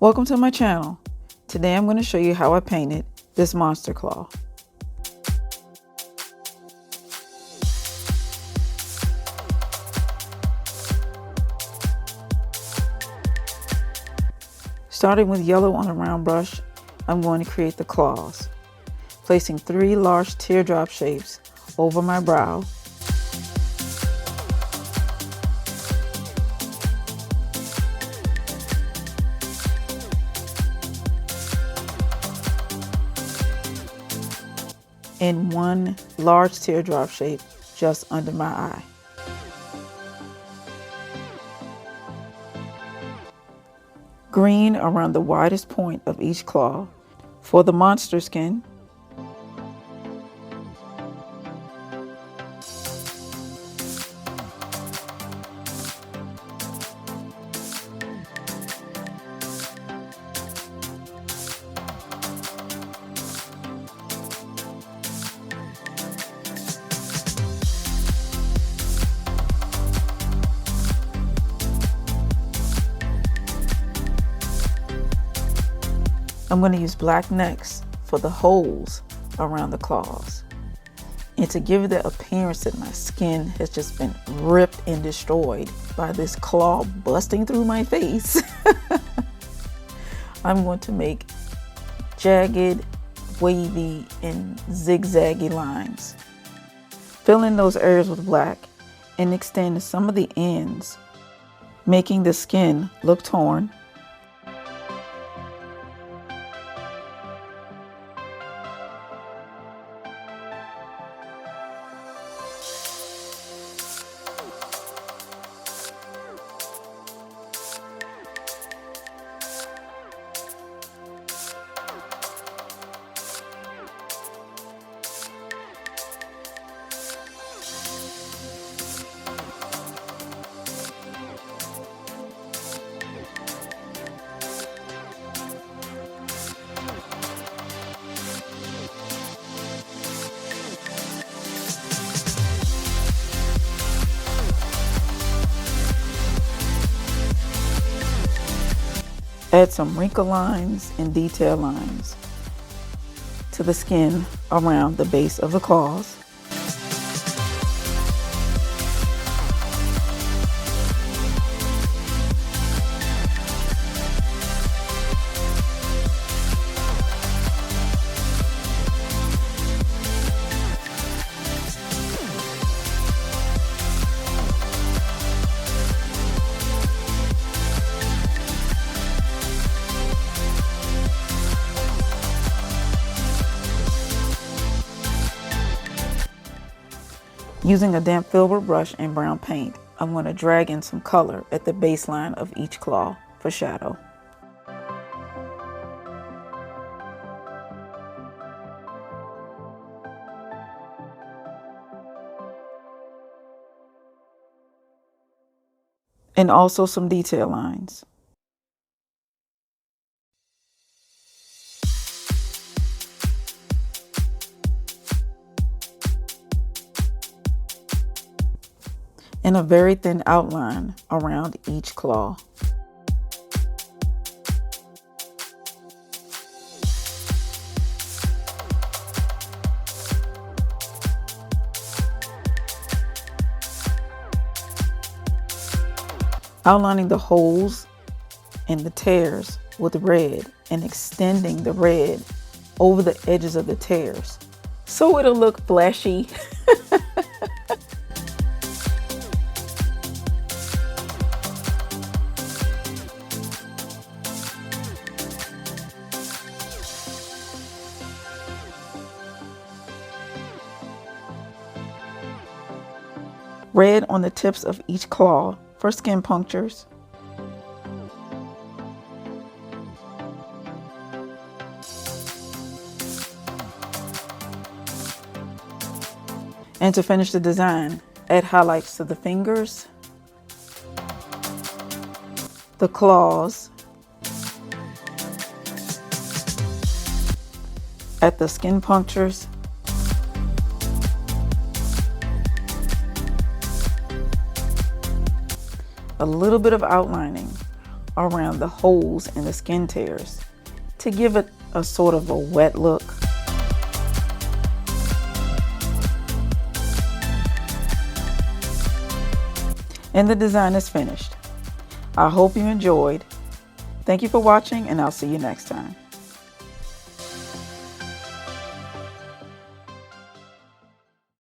Welcome to my channel. Today I'm going to show you how I painted this monster claw. Starting with yellow on a round brush, I'm going to create the claws, placing 3 large teardrop shapes over my brow. And 1 large teardrop shape just under my eye. Green around the widest point of each claw for the monster skin. I'm going to use black next for the holes around the claws, and to give the appearance that my skin has just been ripped and destroyed by this claw busting through my face. I'm going to make jagged, wavy, and zigzaggy lines. Fill in those areas with black and extend some of the ends, making the skin look torn. Add some wrinkle lines and detail lines to the skin around the base of the claws. Using a damp filbert brush and brown paint, I'm going to drag in some color at the baseline of each claw for shadow. And also some detail lines. And a very thin outline around each claw. Outlining the holes and the tears with red and extending the red over the edges of the tears so it'll look flashy. Red on the tips of each claw for skin punctures. And to finish the design, add highlights to the fingers, the claws, at the skin punctures, a little bit of outlining around the holes in the skin tears to give it a sort of a wet look. And the design is finished. I hope you enjoyed. Thank you for watching, and I'll see you next time.